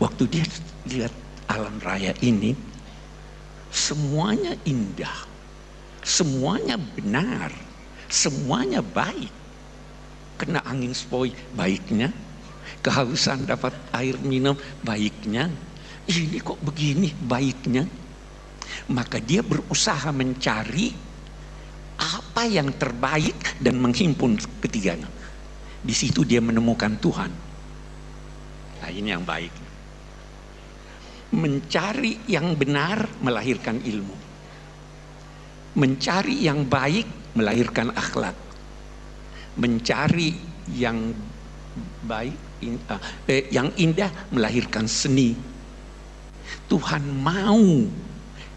Waktu dia lihat alam raya ini, semuanya indah, semuanya benar, semuanya baik. Kena angin sepoi, baiknya. Kehausan dapat air minum, baiknya. Ini kok begini, baiknya. Maka dia berusaha mencari apa yang terbaik dan menghimpun ketiganya. Di situ dia menemukan Tuhan. Nah, ini yang baik. Mencari yang benar melahirkan ilmu. Mencari yang baik melahirkan akhlak. Mencari yang baik, yang indah melahirkan seni. Tuhan mau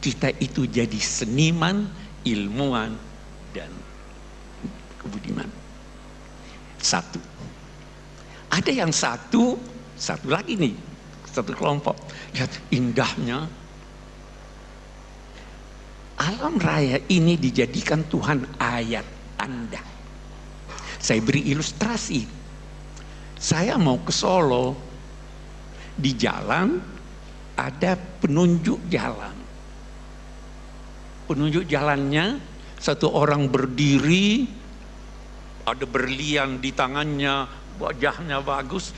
kita itu jadi seniman, ilmuwan, dan kebudiman. Satu. Ada yang satu lagi nih, satu kelompok. Lihat indahnya. Alam raya ini dijadikan Tuhan ayat Anda. Saya beri ilustrasi. Saya mau ke Solo, di jalan ada penunjuk jalan. Penunjuk jalannya satu orang berdiri, ada berlian di tangannya, wajahnya bagus.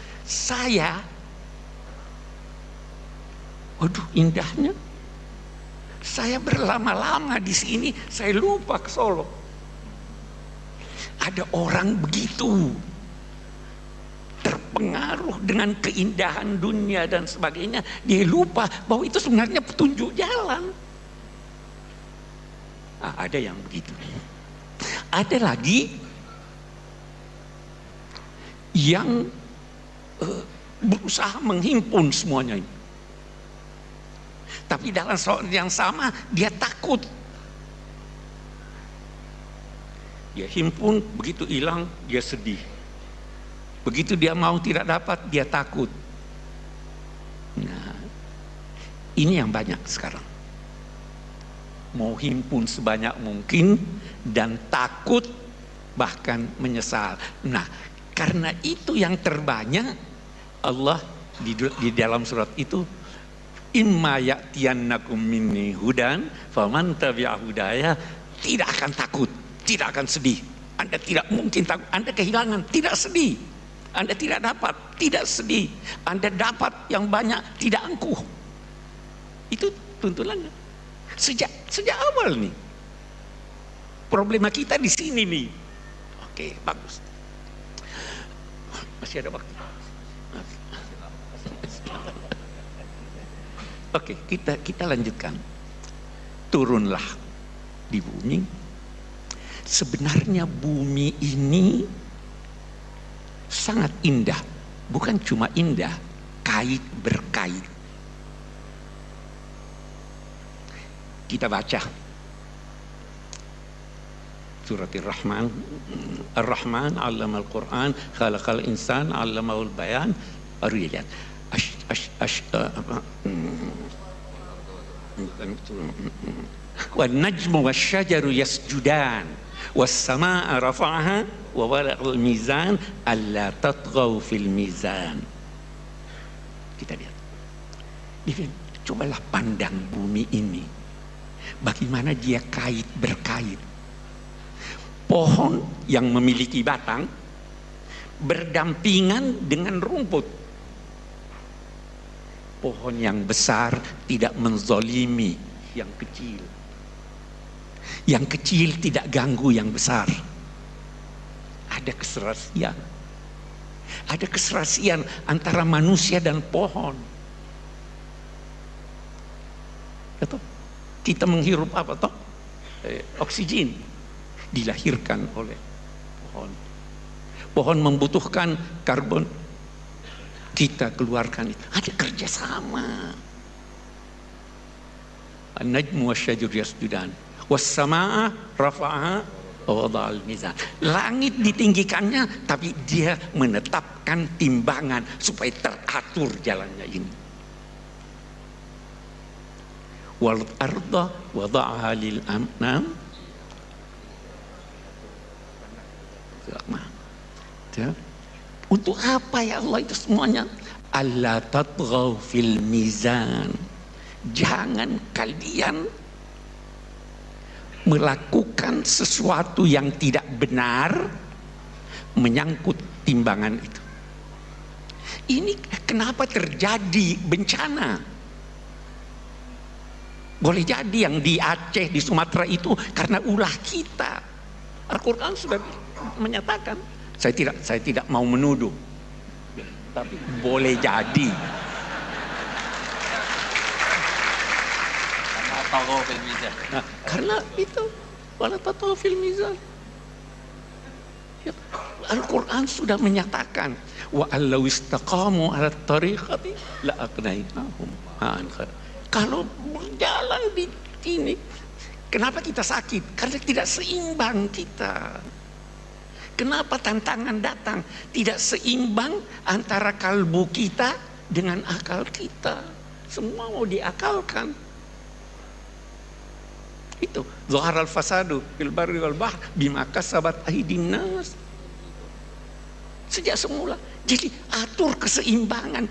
Waduh, indahnya. Saya berlama-lama di sini, saya lupa ke Solo. Ada orang begitu terpengaruh dengan keindahan dunia dan sebagainya, dia lupa bahwa itu sebenarnya petunjuk jalan. Ada yang begitu. Ada lagi yang berusaha menghimpun semuanya ini. Tapi dalam soal yang sama dia takut. Dia himpun, begitu hilang dia sedih. Begitu dia mau tidak dapat dia takut. Nah, ini yang banyak sekarang. Mau himpun sebanyak mungkin dan takut bahkan menyesal. Nah, karena itu yang terbanyak, Allah di dalam surat itu, imma ya'tiyannakum minni hudan faman tabi'a hudaya, tidak akan takut, tidak akan sedih. Anda tidak mungkin takut, Anda kehilangan, tidak sedih. Anda tidak dapat, tidak sedih. Anda dapat yang banyak, tidak angkuh. Itu tuntunannya. Sejak awal nih. Problema kita di sini nih. Oke, bagus. Masih ada waktu. Oke, kita lanjutkan. Turunlah di bumi. Sebenarnya bumi ini sangat indah. Bukan cuma indah, kait berkait. Kita baca surat Ar-Rahman. Ar-Rahman 'allama al-Qur'an, khalaqal insan 'allamahul bayan. Baru lihat. Wan najmu wasyajaru yasjudan was samaa rafa'aha wa walaqal mizan alla tatghaw fil mizan. Kita lihat. Cobalah pandang bumi ini. Bagaimana dia kait berkait. Pohon yang memiliki batang berdampingan dengan rumput. Pohon yang besar tidak menzolimi yang kecil. Yang kecil tidak ganggu yang besar. Ada keserasian. Ada keserasian antara manusia dan pohon. Betul? Kita menghirup apa toh? Oksigen dilahirkan oleh pohon. Pohon membutuhkan karbon, kita keluarkan itu. Ada kerjasama. An-najmu wasyajaru yasjudan was samaa rafa'aha wa wada'al mizan. Langit ditinggikannya, tapi dia menetapkan timbangan supaya teratur jalannya ini. Wal arda wada'aha lil anam. Untuk apa ya Allah itu semuanya? alla tatghaw fil mizan. Jangan kalian melakukan sesuatu yang tidak benar menyangkut timbangan itu. Ini kenapa terjadi bencana? Boleh jadi yang di Aceh, di Sumatera itu karena ulah kita. Al-Quran sudah menyatakan. Saya tidak mau menuduh, tapi boleh jadi. Nah, karena itu wala tatghaw fil mizan. Ya, Al-Quran sudah menyatakan wa allau istaqamu ala tariqati la aqnainahum ma'an khair. Kalau berjalan di sini, kenapa kita sakit? Karena tidak seimbang kita. Kenapa tantangan datang? Tidak seimbang antara kalbu kita dengan akal kita. Semua mau diakalkan. Itu zaharal fasadu fil barri wal bahr bima kasabat aydin nas. Sejak semula. Jadi atur keseimbangan.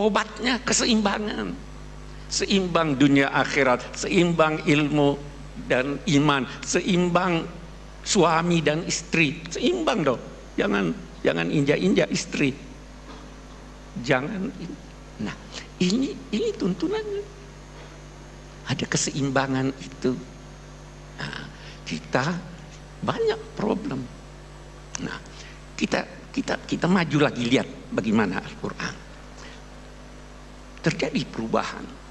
Obatnya keseimbangan. Seimbang dunia akhirat, seimbang ilmu dan iman, seimbang suami dan istri, seimbang dong. Jangan injak-injak istri. Jangan. Nah, ini tuntunannya. Ada keseimbangan itu. Nah, kita banyak problem. Nah, kita maju lagi, lihat bagaimana Al-Quran. Terjadi perubahan.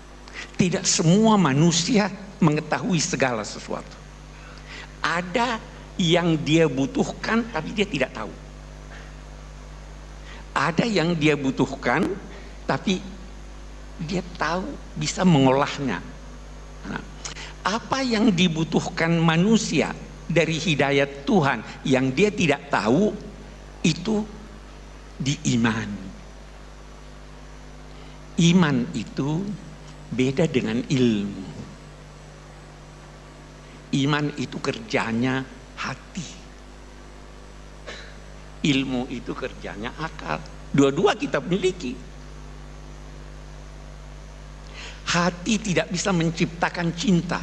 Tidak semua manusia mengetahui segala sesuatu. Ada yang dia butuhkan tapi dia tidak tahu. Ada yang dia butuhkan tapi dia tahu, bisa mengolahnya. Nah, apa yang dibutuhkan manusia dari hidayat Tuhan yang dia tidak tahu, itu diimani. Iman itu beda dengan ilmu. Iman itu kerjanya hati. Ilmu itu kerjanya akal. Dua-dua kita miliki. Hati tidak bisa menciptakan cinta.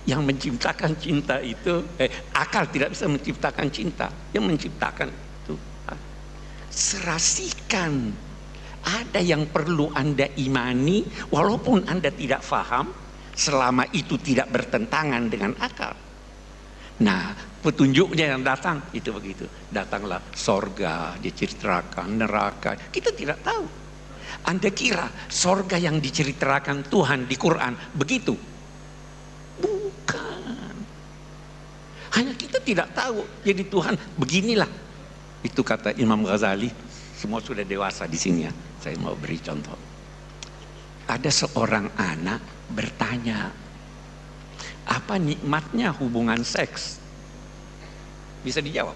Yang menciptakan cinta itu, akal tidak bisa menciptakan cinta. Yang menciptakan itu serasikan. Ada yang perlu Anda imani, walaupun Anda tidak faham, selama itu tidak bertentangan dengan akal. Nah, petunjuknya yang datang itu begitu. Datanglah sorga, diceritakan neraka. Kita tidak tahu. Anda kira sorga yang diceritakan Tuhan di Quran begitu? Bukan. Hanya kita tidak tahu. Jadi Tuhan beginilah. Itu kata Imam Ghazali. Semua sudah dewasa di sini ya. Saya mau beri contoh. Ada seorang anak bertanya, apa nikmatnya hubungan seks? Bisa dijawab.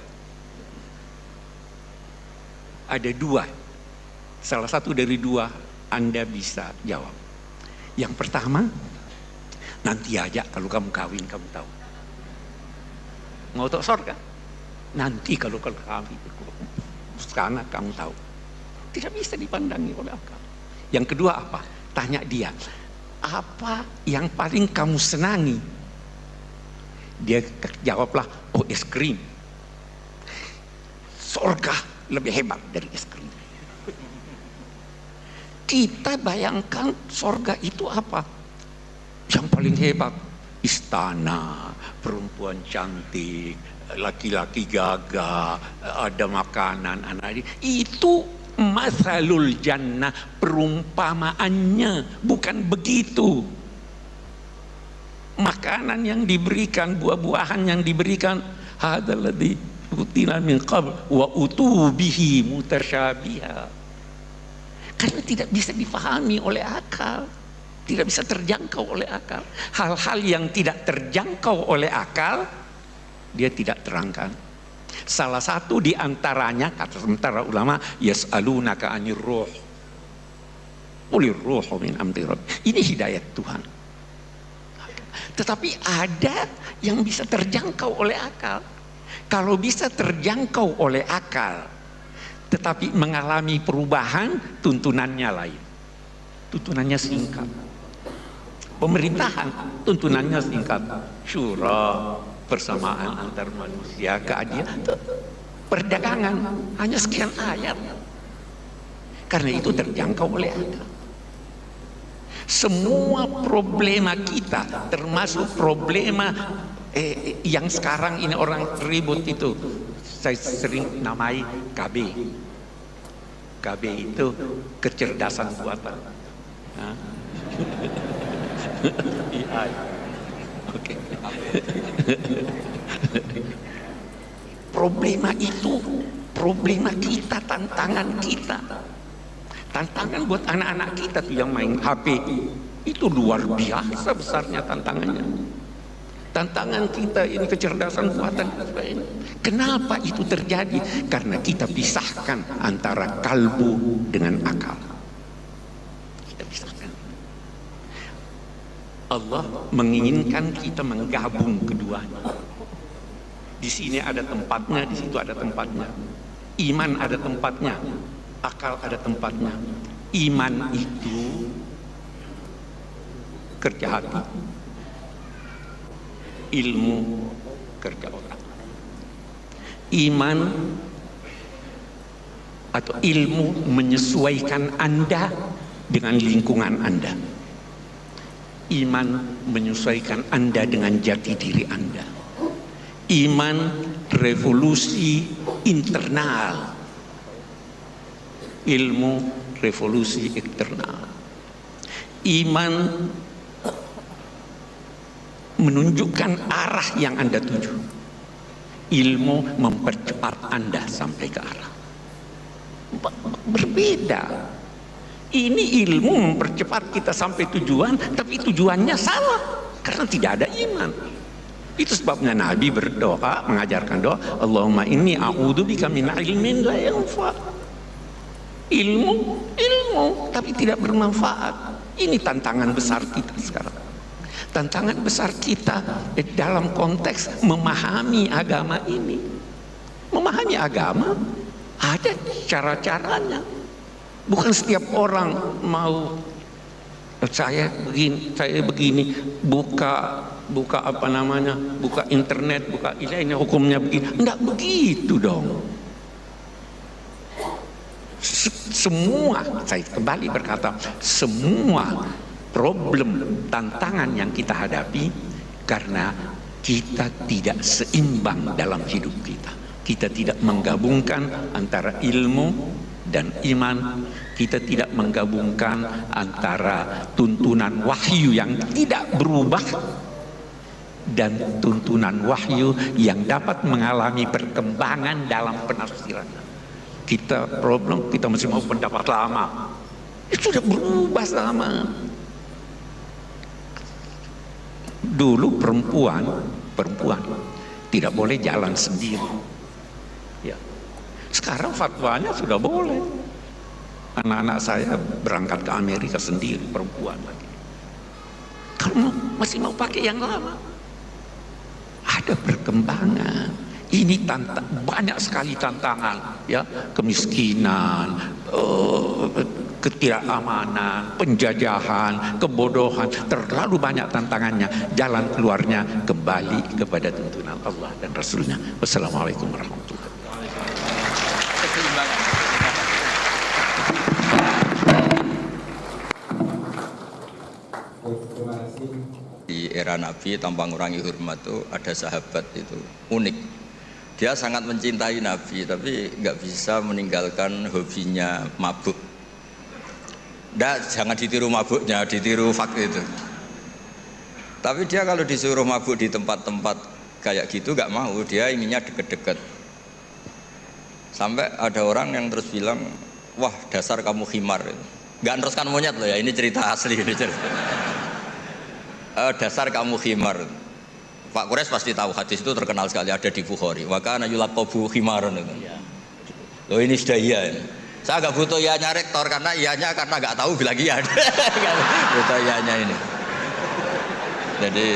Ada dua. Salah satu dari dua Anda bisa jawab. Yang pertama, nanti aja kalau kamu kawin kamu tahu. Mau tahu surga? Nanti kalau kawin, sekarang kamu tahu. Tidak bisa dipandangi oleh akal. Yang kedua apa? Tanya dia, apa yang paling kamu senangi? Dia jawablah, oh es krim. Surga lebih hebat dari es krim. Kita bayangkan surga itu apa? Yang paling hebat, istana, perempuan cantik, laki-laki gagah, ada makanan, anak. Itu masalul jannah, perumpamaannya, bukan begitu. Makanan yang diberikan, buah-buahan yang diberikan, hadzal ladzi utina min qabl wa utubihi mutasyabiha. Karena tidak bisa difahami oleh akal, tidak bisa terjangkau oleh akal. Hal-hal yang tidak terjangkau oleh akal, dia tidak terangkan. Salah satu di antaranya, kata sementara ulama, yas'alunaka 'anir ruh. Qulir ruhu min amri rabb. Ini hidayat Tuhan. Tetapi ada yang bisa terjangkau oleh akal. Kalau bisa terjangkau oleh akal, tetapi mengalami perubahan, tuntunannya lain. Tuntunannya singkat. Pemerintahan tuntunannya singkat. Syura, persamaan antar manusia, keadilan. Perdagangan hanya sekian ayat. Karena itu terjangkau oleh agama. Semua problema kita, termasuk problema yang sekarang ini orang ribut itu, saya sering namai KB. KB itu kecerdasan buatan. AI. Oke. Problema itu, problema kita, tantangan kita. Tantangan buat anak-anak kita tuh yang main HP itu luar biasa besarnya tantangannya. Tantangan kita ini kecerdasan buatan. Kenapa itu terjadi? Karena kita pisahkan antara kalbu dengan akal. Kita pisahkan. Allah menginginkan kita menggabung keduanya. Di sini ada tempatnya, di situ ada tempatnya. Iman ada tempatnya, akal ada tempatnya. Iman itu kerja hati, ilmu kerja otak. Iman atau ilmu menyesuaikan Anda dengan lingkungan Anda. Iman menyesuaikan Anda dengan jati diri Anda. Iman revolusi internal, ilmu revolusi eksternal. Iman menunjukkan arah yang Anda tuju. Ilmu mempercepat Anda sampai ke arah. Berbeda. Ini ilmu mempercepat kita sampai tujuan, tapi tujuannya salah karena tidak ada iman. Itu sebabnya Nabi berdoa, mengajarkan doa, Allahumma inni a'udzubika min ilmin la yanfa. Ilmu, tapi tidak bermanfaat. Ini tantangan besar kita sekarang. Tantangan besar kita dalam konteks memahami agama ini. Memahami agama ada cara-caranya. Bukan setiap orang mau saya begini, buka apa namanya, buka internet, buka ini hukumnya begini. Enggak begitu dong. Semua, saya kembali berkata, semua problem, tantangan yang kita hadapi karena kita tidak seimbang dalam hidup kita. Kita tidak menggabungkan antara ilmu dan iman. Kita tidak menggabungkan antara tuntunan wahyu yang tidak berubah dan tuntunan wahyu yang dapat mengalami perkembangan dalam penafsiran. Kita problem, kita masih mau pendapat lama. Itu sudah berubah selama. Dulu perempuan tidak boleh jalan sendiri. Ya. Sekarang fatwanya sudah boleh. Anak-anak saya berangkat ke Amerika sendiri, perempuan lagi. Kalau masih mau pakai yang lama, ada perkembangan. Ini banyak sekali tantangan, ya, kemiskinan, ketidakamanan, penjajahan, kebodohan, terlalu banyak tantangannya. Jalan keluarnya kembali kepada tuntunan Allah dan Rasulnya. Wassalamualaikum warahmatullahi wabarakatuh. Di era Nabi tanpa mengurangi hormat itu ada sahabat itu unik. Dia sangat mencintai Nabi tapi nggak bisa meninggalkan hobinya mabuk. Jangan ditiru mabuknya, ditiru fakta itu. Tapi dia kalau disuruh mabuk di tempat-tempat kayak gitu nggak mau, dia inginnya deket-deket. Sampai ada orang yang terus bilang, wah dasar kamu khimar. Nggak teruskan monyet loh ya, ini cerita asli ini cerita. Dasar kamu khimar. Pak Quraisy pasti tahu hadis itu terkenal sekali, ada di Bukhari. Wa kana yulaqabu khimaran itu. Loh ini sudah iya. Saya nggak butuh ianya rektor karena ianya karena nggak tahu bilang iya. Butuh ianya ini. Jadi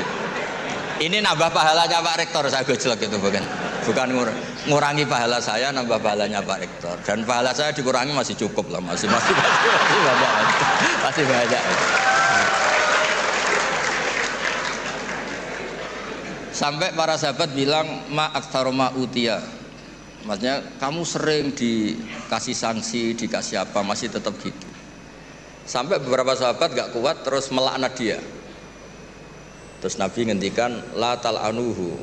ini nambah pahalanya Pak Rektor, saya gojlok itu bukan ngurang. ngurangi pahala saya, nambah pahalanya Pak Rektor. Dan pahala saya dikurangi masih cukup lah, masih banyak, masih banyak. Sampai para sahabat bilang ma aktsara ma utiya. Maksudnya kamu sering dikasih sanksi, dikasih apa, masih tetap gitu. Sampai beberapa sahabat gak kuat terus melaknat dia. Terus Nabi ngendikan la tal'anuhu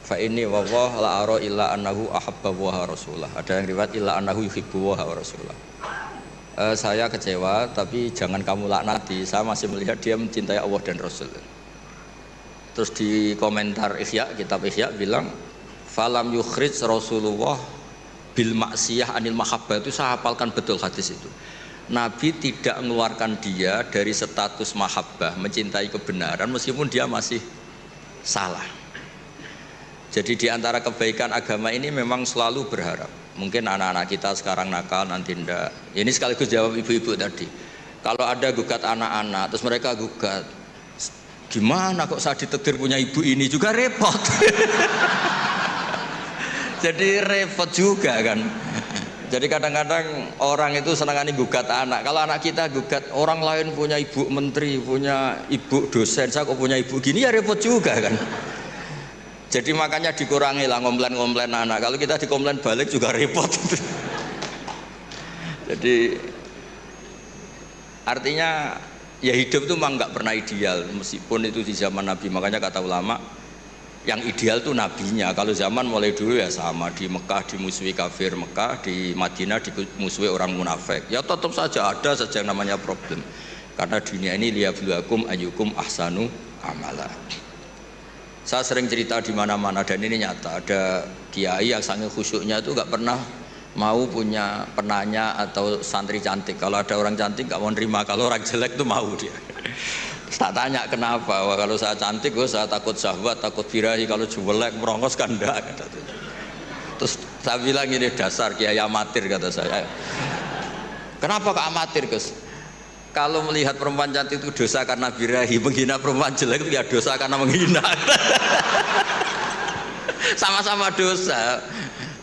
fa inni wallah la ara illa annahu ahabba wa rasulah. Ada yang riwayat illa annahu yuhibbu wa rasulah. Saya kecewa tapi jangan kamu laknati, saya masih melihat dia mencintai Allah dan Rasul. Terus di komentar Ihya, kitab Ihya bilang falam yukhrij Rasulullah bil maksiyah anil mahabbah, itu saya hafalkan betul hadis itu. Nabi tidak mengeluarkan dia dari status mahabbah, mencintai kebenaran meskipun dia masih salah. Jadi di antara kebaikan agama ini memang selalu berharap. Mungkin anak-anak kita sekarang nakal, nanti ndak. Ini sekaligus jawab ibu-ibu tadi. Kalau ada gugat anak-anak, terus mereka gugat, gimana kok saya ditakdir punya ibu ini, juga repot. Jadi repot juga kan. Jadi kadang-kadang orang itu senangani gugat anak. Kalau anak kita gugat orang lain punya ibu menteri, punya ibu dosen, saya kok punya ibu gini, ya repot juga kan. Jadi makanya dikurangi lah ngomplain-ngomplain anak. Kalau kita dikomplain balik juga repot. Jadi artinya ya hidup itu memang nggak pernah ideal, meskipun itu di zaman Nabi. Makanya kata ulama, yang ideal tuh nabinya. Kalau zaman mulai dulu ya sama, di Mekah dimusuhi kafir Mekah, di Madinah dimusuhi orang munafik. Ya tetap saja ada saja yang namanya problem. Karena dunia ini liyabluwakum ayyukum ahsanu amala. Saya sering cerita di mana-mana dan ini nyata. Ada kiai yang sangat khusyuknya itu nggak pernah mau punya penanya atau santri cantik. Kalau ada orang cantik nggak mau nerima, kalau orang jelek tuh mau dia. Tak tanya kenapa. Wah, kalau saya cantik, saya takut syahwat, takut birahi. Kalau jelek merongos kan enggak. Terus saya bilang ini dasar kiai amatir, kata saya. Kenapa kok amatir, Gus? Kalau melihat perempuan cantik itu dosa karena birahi, menghina perempuan jelek itu ya dosa karena menghina. Sama-sama dosa.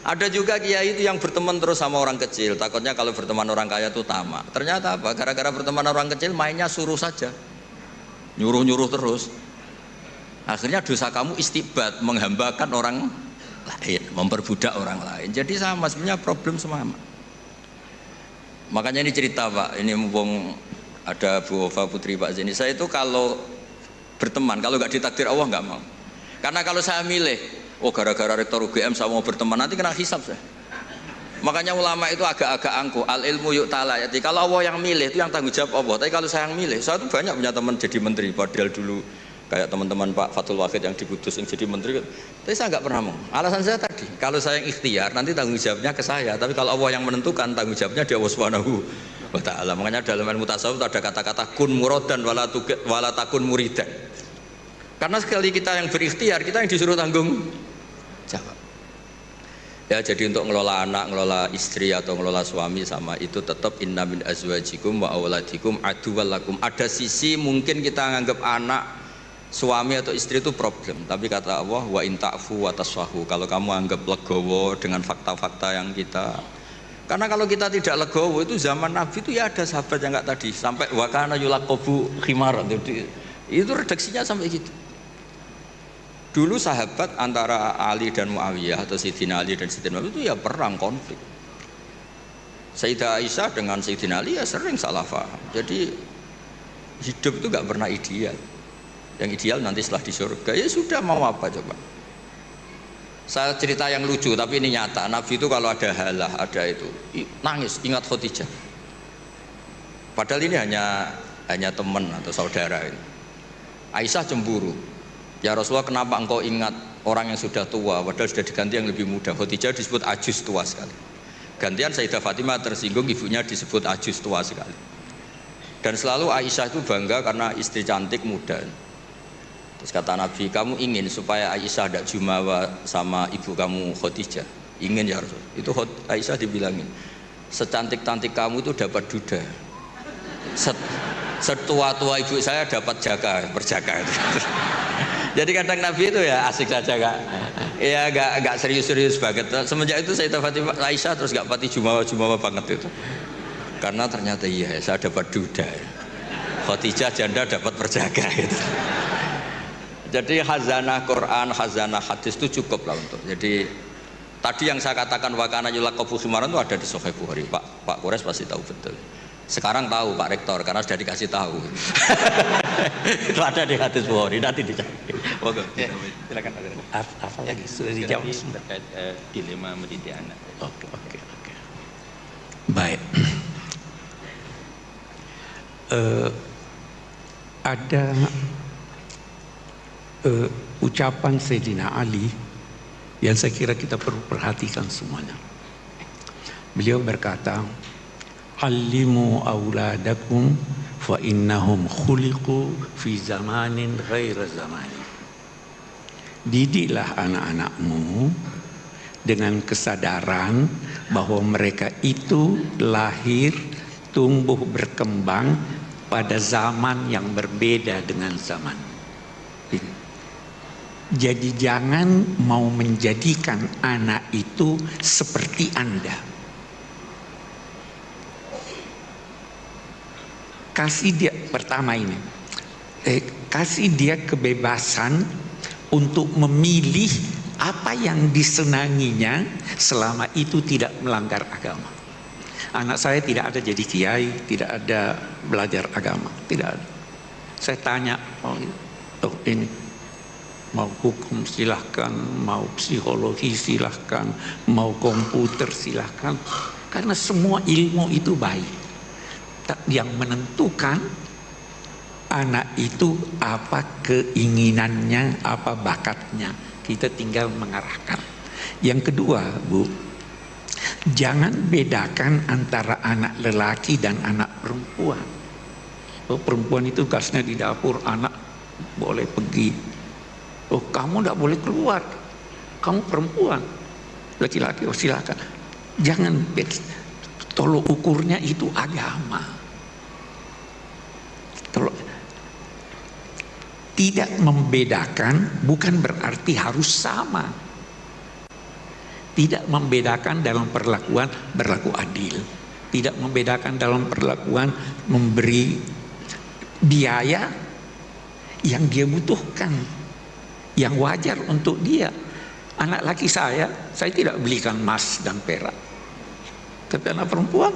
Ada juga kiai itu yang berteman terus sama orang kecil, takutnya kalau berteman orang kaya itu tamak. Ternyata apa? Gara-gara berteman orang kecil mainnya suruh saja, nyuruh-nyuruh terus. Akhirnya dosa kamu istibat, menghambakan orang lain, memperbudak orang lain. Jadi sama sebenarnya problem semua. Makanya ini cerita Pak, ini mumpung ada Bu Ova Putri Pak Zeni. Saya itu kalau berteman, kalau nggak ditakdir Allah nggak mau. Karena kalau saya milih, oh gara-gara rektor UGM saya mau berteman, nanti kena hisab saya. Makanya ulama itu agak-agak angkuh, al ilmu yuk ta'ala. Jadi kalau Allah yang milih itu yang tanggung jawab Allah. Tapi kalau saya yang milih, saya tuh banyak punya teman jadi menteri. Padahal dulu kayak teman-teman Pak Fatul Wahid yang diputus yang jadi menteri. Tapi saya nggak pernah mau. Alasan saya tadi, kalau saya yang ikhtiar nanti tanggung jawabnya ke saya. Tapi kalau Allah yang menentukan, tanggung jawabnya di Allah Subhanahu wa ta'ala. Makanya dalam ilmu tasawuf ada kata-kata kun muradan wala takun muridan. Karena sekali kita yang berikhtiar, kita yang disuruh tanggung jawab. Ya, jadi untuk ngelola anak, ngelola istri atau ngelola suami sama itu tetap inna min azwajikum wa auladikum aduwwal lakum. Ada sisi mungkin kita nganggap anak, suami atau istri itu problem, tapi kata Allah wa in ta'fu wa tasfahu. Kalau kamu anggap legowo dengan fakta-fakta yang kita, karena kalau kita tidak legowo itu zaman Nabi itu ya ada sahabat yang enggak tadi sampai wa kana yulaqabu khimar, itu redaksinya sampai gitu. Dulu sahabat antara Ali dan Muawiyah atau Sayyidina Ali dan Sayyidina Muawiyah itu ya perang konflik. Sayyidah Aisyah dengan Sayyidina Ali ya sering salah paham. Jadi hidup itu gak pernah ideal. Yang ideal nanti setelah di surga, ya sudah mau apa coba. Saya cerita yang lucu tapi ini nyata. Nabi itu kalau ada halah, ada itu nangis, ingat Khadijah. Padahal ini hanya teman atau saudara ini. Aisyah cemburu. Ya Rasulullah, kenapa engkau ingat orang yang sudah tua padahal sudah diganti yang lebih muda? Khadijah disebut ajus tua sekali. Gantian Sayyidah Fatimah tersinggung, ibunya disebut ajus tua sekali. Dan selalu Aisyah itu bangga karena istri cantik muda. Terus kata Nabi, kamu ingin supaya Aisyah tidak jumawa sama ibu kamu Khadijah? Ingin ya Rasul. Itu Aisyah dibilangin, secantik-cantik kamu itu dapat duda, setua-tua ibu saya dapat berjaga. Jadi kadang Nabi itu ya asik saja Kak. Ya nggak serius-serius banget. Semenjak itu saya Fatimah Aisyah terus nggak pati jumawa banget itu. Karena ternyata iya saya dapat duda. Khadijah janda dapat perjaga gitu. Jadi khazanah Quran, khazanah hadis itu cukup lah untuk. Jadi tadi yang saya katakan wakana yulaqabu khimaran itu ada di Sahih Bukhari. Pak Kures pasti tahu betul. Sekarang tahu Pak Rektor karena sudah dikasih tahu. Itu ada di hadis Bukhari, nanti dicari. Oke, silakan. Apa lagi sudah dijawab terkait dilema mendidik anak. Oke. Baik. Ada ucapan Sayyidina Ali yang saya kira kita perlu perhatikan semuanya. Beliau berkata, "Allimu auladakum fa innahum khuliqu fi zamanin ghaira zamani." Didiklah anak-anakmu dengan kesadaran bahwa mereka itu lahir, tumbuh, berkembang pada zaman yang berbeda dengan zaman. Jadi jangan mau menjadikan anak itu seperti Anda. Kasih dia pertama ini, kasih dia kebebasan untuk memilih apa yang disenanginya selama itu tidak melanggar agama. Anak saya tidak ada jadi kiai, tidak ada belajar agama, tidak ada. Saya tanya, oh ini mau hukum silahkan, mau psikologi silahkan, mau komputer silahkan, karena semua ilmu itu baik. Yang menentukan anak itu apa keinginannya, apa bakatnya, kita tinggal mengarahkan. Yang kedua, Bu, jangan bedakan antara anak lelaki dan anak perempuan. Oh, perempuan itu tugasnya di dapur, anak boleh pergi. Oh, kamu tidak boleh keluar, kamu perempuan. Laki-laki, oh silakan. Jangan, tolong ukurnya itu agama. Tolong. Tidak membedakan bukan berarti harus sama. Tidak membedakan dalam perlakuan berlaku adil. Tidak membedakan dalam perlakuan memberi biaya yang dia butuhkan, yang wajar untuk dia. Anak laki saya tidak belikan emas dan perak. Tapi anak perempuan,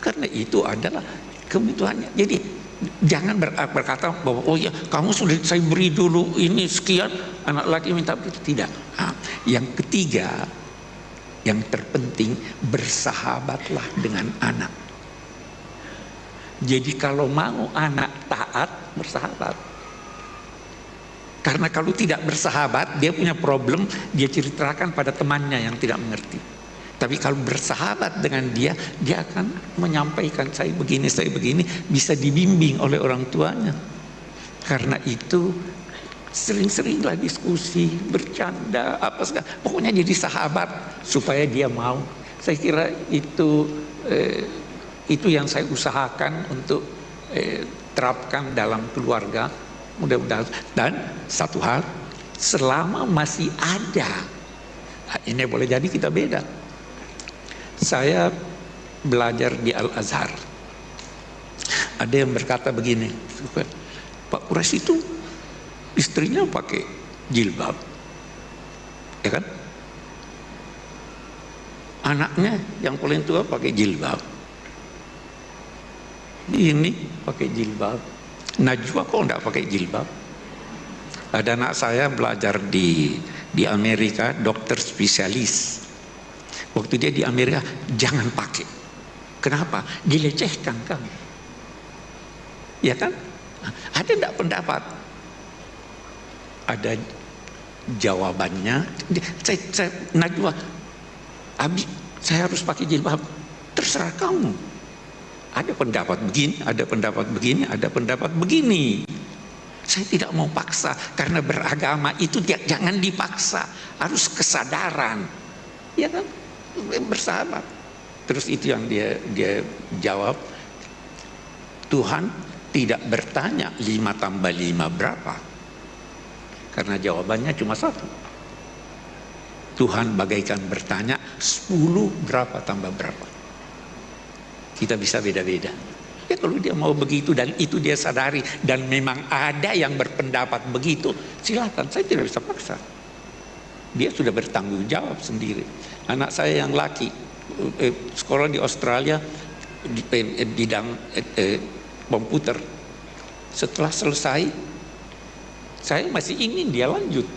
karena itu adalah kebutuhannya. Jadi jangan berkata bahwa oh ya kamu sudah saya beri dulu ini sekian, anak laki minta begitu. Tidak. Yang ketiga, yang terpenting, bersahabatlah dengan anak. Jadi kalau mau anak taat, bersahabat. Karena kalau tidak bersahabat, dia punya problem, dia ceritakan pada temannya yang tidak mengerti. Tapi kalau bersahabat dengan dia, dia akan menyampaikan saya begini, bisa dibimbing oleh orang tuanya. Karena itu sering-seringlah diskusi, bercanda, apa segala. Pokoknya jadi sahabat supaya dia mau. Saya kira itu yang saya usahakan untuk terapkan dalam keluarga. Mudah-mudahan. Dan satu hal, selama masih ada, ini boleh jadi kita beda. Saya belajar di Al-Azhar. Ada yang berkata begini, Pak Kures itu istrinya pakai jilbab, ya kan? Anaknya yang paling tua pakai jilbab. Ini pakai jilbab. Najwa kok enggak pakai jilbab? Ada anak saya belajar di Amerika, dokter spesialis. Waktu dia di Amerika, jangan pakai. Kenapa? Dilecehkan kamu. Ya kan? Ada enggak pendapat? Ada jawabannya. Najwa, Abi, saya harus pakai jilbab. Terserah kamu. Ada pendapat begini, ada pendapat begini, ada pendapat begini. Saya tidak mau paksa, karena beragama itu jangan dipaksa, harus kesadaran, ya kan, bersahabat. Terus itu yang dia jawab, Tuhan tidak bertanya 5 tambah 5 berapa, karena jawabannya cuma 1. Tuhan bagaikan bertanya, 10 berapa tambah berapa. Kita bisa beda-beda. Ya kalau dia mau begitu dan itu dia sadari dan memang ada yang berpendapat begitu, silakan, saya tidak bisa paksa. Dia sudah bertanggung jawab sendiri. Anak saya yang laki sekolah di Australia di bidang komputer. Setelah selesai, saya masih ingin dia lanjut.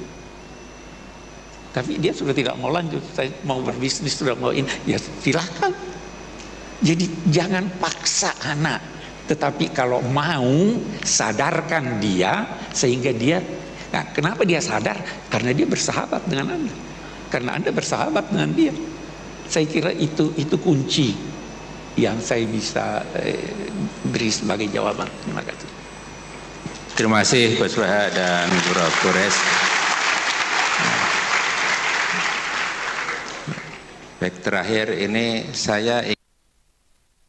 Tapi dia sudah tidak mau lanjut. Saya mau berbisnis, sudah mau ini. Ya silahkan. Jadi jangan paksa anak. Tetapi kalau mau, sadarkan dia sehingga dia. Nah, kenapa dia sadar? Karena dia bersahabat dengan Anda. Karena Anda bersahabat dengan dia. Saya kira itu kunci yang saya bisa beri sebagai jawaban. Terima kasih. Terima kasih Gus Baha dan Prof. Gores. Baik, terakhir ini saya